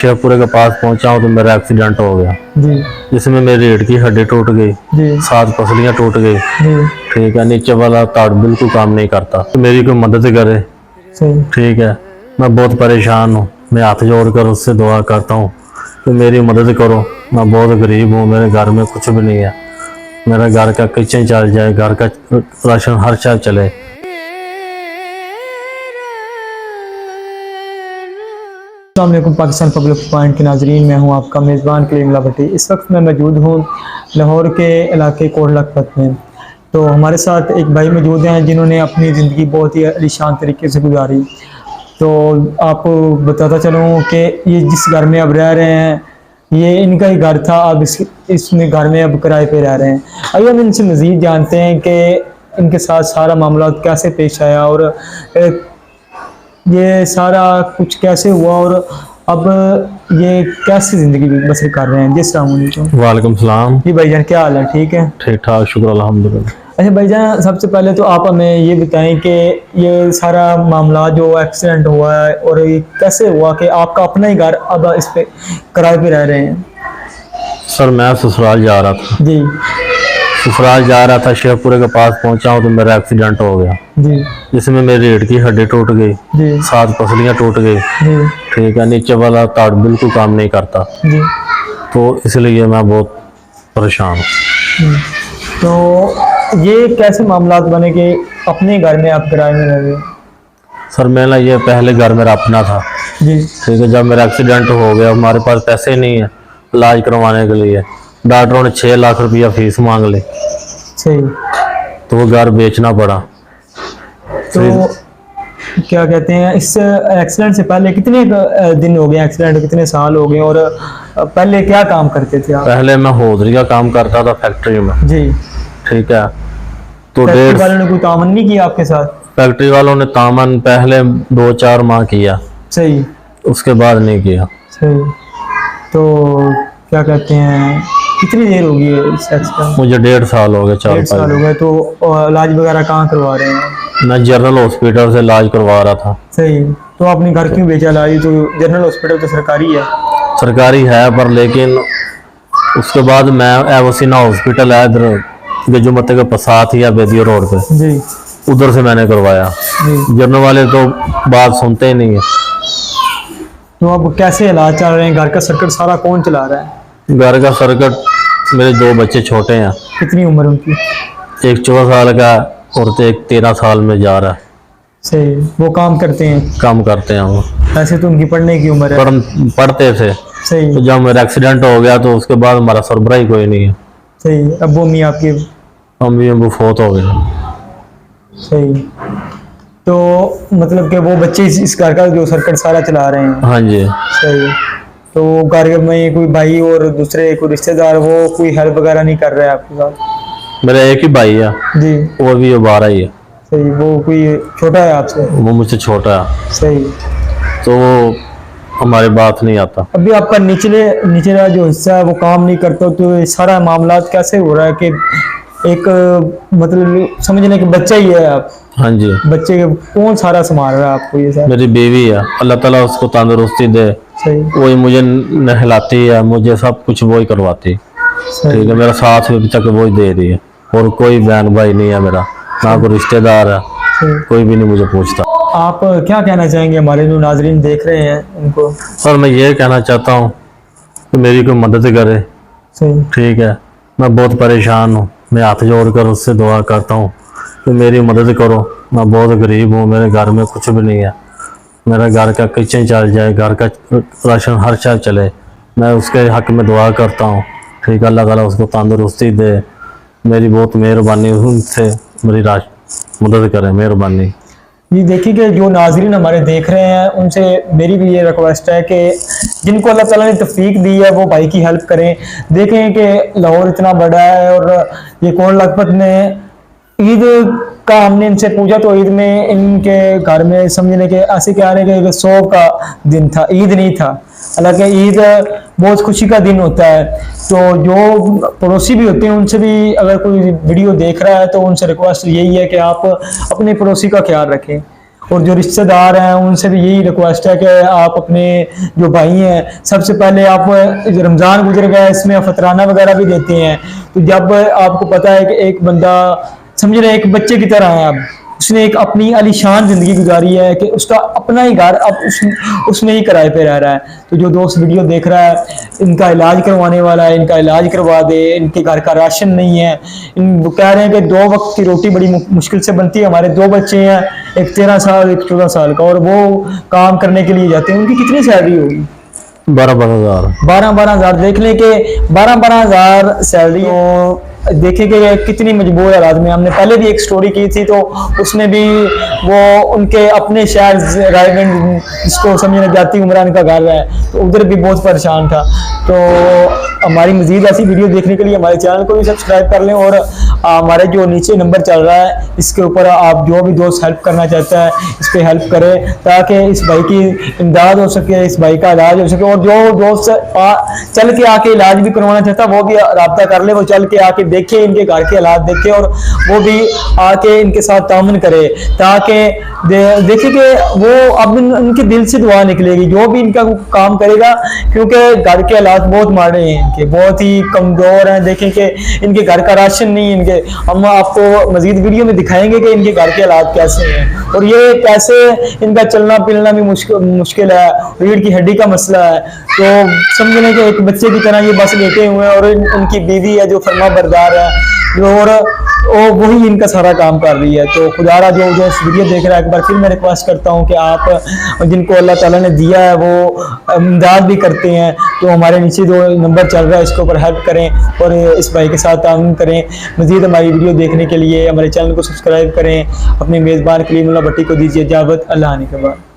शेखपुरे के पास पहुंचा हूँ तो मेरा एक्सीडेंट हो गया जी जिसमें मेरी रीढ़ की हड्डी टूट गई, जी 7 पसलियां टूट गई। जी ठीक है, नीचे वाला ताड़ बिल्कुल काम नहीं करता, तो मेरी कोई मदद करे। सही। ठीक है, मैं बहुत परेशान हूँ, मैं हाथ जोड़कर उससे दुआ करता हूँ कि मेरी मदद करो। मैं बहुत गरीब हूँ, मेरे घर में कुछ भी नहीं है, मेरा घर का किचन चल जाए, घर का राशन हर चीज चले। अस्सलाम वालेकुम पाकिस्तान पब्लिक पॉइंट के नाजरीन, मैं हूं आपका मेज़बान कलीम भट्टी। इस वक्त मैं मौजूद हूं लाहौर के इलाके कोट लखपत में। तो हमारे साथ एक भाई मौजूद हैं जिन्होंने अपनी ज़िंदगी बहुत ही आलीशान तरीके से गुजारी। तो आपको बताता चलूँ कि ये जिस घर में अब रह रहे हैं ये इनका ही घर था, अब इसमें घर में अब किराए पे रह रहे हैं। आइए हम इनसे मज़ीद जानते हैं कि इनके साथ सारा मामला कैसे पेश आया और ये सारा कुछ कैसे हुआ और अब ये कैसी ज़िंदगी बसर कर रहे हैं। जी अस्सलाम वालेकुम। वालेकुम सलाम। जी भाईजान, क्या हाल है? ठीक है, ठीक ठाक, शुक्र अल्हम्दुलिल्लाह। अच्छा भाईजान, सबसे पहले तो आप हमें ये बताएं कि ये सारा मामला जो एक्सीडेंट हुआ है और ये कैसे हुआ कि आपका अपना ही घर अब इस पे किराए पे रह रहे हैं। सर मैं ससुराल जा रहा था, जी शेखपुरे के पास पहुंचा हूँ तो मेरा एक्सीडेंट हो गया जी जिसमें मेरी रीढ़ की हड्डी टूट गई, जी 7 पसलियां टूट गई। जी ठीक है, नीचे वाला ताड़ बिल्कुल काम नहीं करता, जी। तो इसलिए मैं बहुत परेशान हूँ। तो ये कैसे मामलात बने कि अपने घर में आप किराए में रह रहे हैं? सर मेरा ये पहले घर मेरा अपना था। जी ठीक है, जब मेरा एक्सीडेंट हो गया हमारे पास पैसे नहीं है इलाज करवाने के लिए, डॉक्टरों ने 6 लाख रुपया फीस मांग ली, सही। तो वो घर बेचना पड़ा। तो क्या कहते हैं, इस एक्सीडेंट से पहले कितने दिन हो गए, एक्सीडेंट कितने साल हो गए और पहले क्या काम करते थे आप? पहले मैं होजरी का काम करता था फैक्ट्री में। जी। ठीक है, तो फैक्ट्री वालों ने कोई तामन नहीं किया आपके साथ? फैक्ट्री वालों ने तामन पहले 2-4 माह किया, सही। उसके बाद नहीं किया। सही। तो क्या कहते हैं, कितनी देर हो गई है इस एक्सीडेंट? मुझे 1.5 साल हो गए, 1.5 साल हो गए। तो इलाज वगैरह कहाँ करवा रहे हैं? मैं जनरल हॉस्पिटल से इलाज करवा रहा था। सही। तो आपने घर क्यों बेचा इलाज? तो जनरल हॉस्पिटल तो सरकारी है। सरकारी है पर लेकिन उसके बाद मैं एवोसिना हॉस्पिटल है इधर गजुमते के साथ ही है, बेदियो रोड पे, जी उधर से मैंने करवाया। जी। जनरल वाले तो बात सुनते ही नहीं है। तो अब कैसे इलाज चल रहे हैं? घर का सर्किट सारा कौन चला रहा है? घर का सर्किट मेरे 2 बच्चे छोटे हैं, कितनी उम्र उनकी? एक 14 साल का और एक 13 साल में जा रहा है। सही। वो काम करते हैं? काम करते हैं वो। ऐसे तो उनकी पढ़ने की उम्र है। पढ़ते थे। सही। तो जब मेरा एक्सीडेंट हो गया तो उसके बाद हमारा सरबराह ही कोई नहीं है। सही। अब्बू अम्मी आपके? अम्मी अब्बू फौत हो गए। सही। तो मतलब कि वो बच्चे इस घर का जो सर्किट सारा चला रहे हैं? हाँ जी। सही। तो घर में कोई भाई और दूसरे कोई रिश्तेदार वो कोई हेल्प वगैरह नहीं कर रहा है आपके साथ? मेरा एक ही भाई है जी। वो भी 12 ही है। सही। वो कोई छोटा है आपसे? वो मुझसे छोटा है, सही। तो वो हमारी बात नहीं आता। अभी आपका निचला जो हिस्सा है वो काम नहीं करता, तो ये सारा मामला कैसे हो रहा है कि एक मतलब समझने कि बच्चा ही है आप? हाँ जी। बच्चे के कौन सारा संभाल रहा है आपको? ये सारा मेरी बीवी है, अल्लाह ताला उसको तंदुरुस्ती दे। सही। वही मुझे नहलाती है, मुझे सब कुछ वही करवाती। सही। ठीक है, मेरा साथ अभी तक वही दे रही है और कोई बहन भाई नहीं है मेरा, ना कोई रिश्तेदार है, कोई भी नहीं मुझे पूछता। आप क्या कहना चाहेंगे हमारे जो नाजरीन देख रहे हैं उनको? सर मैं ये कहना चाहता हूँ कि मेरी कोई मदद करे। सही। ठीक है, मैं बहुत परेशान हूँ, मैं हाथ जोड़कर उससे दुआ करता हूँ कि मेरी मदद करो। मैं बहुत गरीब हूँ, मेरे घर में कुछ भी नहीं है, मेरा घर का किचन चल जाए, घर का राशन हर चीज चले, मैं उसके हक में दुआ करता हूँ। ठीक है, अल्लाह ताला उसको तंदुरुस्ती दे। मेरी बहुत मेहरबानी, उनसे मेरी मदद करें, मेहरबानी। ये देखिए कि जो नाजरीन हमारे देख रहे हैं उनसे मेरी भी ये रिक्वेस्ट है कि जिनको अल्लाह ताला ने तौफीक दी है वो भाई की हेल्प करें। देखें कि लाहौर इतना बड़ा है और ये कोट लखपत में ईद का हमने इनसे पूछा तो ईद में इनके घर में समझने के ऐसे क्या है कि 100 का दिन था, ईद नहीं था। हालांकि ईद बहुत खुशी का दिन होता है। तो जो पड़ोसी भी होते हैं उनसे भी अगर कोई वीडियो देख रहा है तो उनसे रिक्वेस्ट यही है कि आप अपने पड़ोसी का ख्याल रखें और जो रिश्तेदार हैं उनसे भी यही रिक्वेस्ट है कि आप अपने जो भाई हैं, सबसे पहले आप रमज़ान गुजर गया, इसमें फतराना वगैरह भी देते हैं। तो जब आपको पता है कि एक बंदा समझ रहे एक बच्चे की तरह है, अब उसने एक अपनी आलीशान जिंदगी गुजारी है कि उसका अपना ही घर अब उसने ही किराए पे रह रहा है। तो जो दोस्त वीडियो देख रहा है, इनका इलाज करवाने वाला है, इनका इलाज करवा दे, इनके घर का राशन नहीं है, वो कह रहे हैं कि 2 वक्त की रोटी बड़ी मुश्किल से बनती है, हमारे 2 बच्चे हैं, एक 13 साल एक 14 साल का, और वो काम करने के लिए जाते हैं। उनकी कितनी सैलरी होगी? 12-12 हज़ार। 12-12 हज़ार। देख लें कि 12-12 हज़ार सैलरी हो, देखें कि कितनी मजबूर हालात में। हमने पहले भी एक स्टोरी की थी, तो उसमें भी वो उनके अपने शहर रायगंज, जिसको समझने जाती उमरान का घर है, तो उधर भी बहुत परेशान था। तो हमारी मजीद ऐसी वीडियो देखने के लिए हमारे चैनल को भी सब्सक्राइब कर लें, और हमारे जो नीचे नंबर चल रहा है इसके ऊपर आप जो भी दोस्त हेल्प करना चाहता है इस पर हेल्प करें, ताकि इस भाई की इमदाद हो सके, इस भाई का इलाज हो सके। और जो दोस्त चल के आके इलाज भी करवाना चाहता है वो भी रब्ता कर ले, वो चल के आके देखे, इनके घर के हालात देखे, और वो भी आके इनके साथ तामन करे, ताकि देखे कि वो अब उनके दिल से दुआ निकलेगी जो भी इनका काम करेगा, क्योंकि घर के हालात बहुत माड़े हैं, इनके बहुत ही कमजोर हैं। देखें कि इनके घर का राशन नहीं, इनके हम आपको मजीद वीडियो में दिखाएंगे कि इनके घर के हालात कैसे हैं, और ये कैसे इनका चलना फिरना भी मुश्किल है, रीढ़ की हड्डी का मसला है। तो समझ लें कि एक बच्चे की तरह ये बस लेटे हुए हैं, और उनकी बीवी है जो फरमा बरदार है, और वही इनका सारा काम कर रही है। तो खुदारा जो इस वीडियो देख रहा है, एक बार फिर मैं रिक्वेस्ट करता हूँ कि आप जिनको अल्लाह ताला ने दिया है वो इमदाद भी करते हैं, तो हमारे नीचे जो नंबर चल रहा है इसके ऊपर हेल्प करें, और इस भाई के साथ ताउन करें। मज़ीद हमारी वीडियो देखने के लिए हमारे चैनल को सब्सक्राइब करें। अपने मेज़बान कलीमुल्लाह भट्टी को दीजिए इजाज़त। अल्लाह ने के बाद।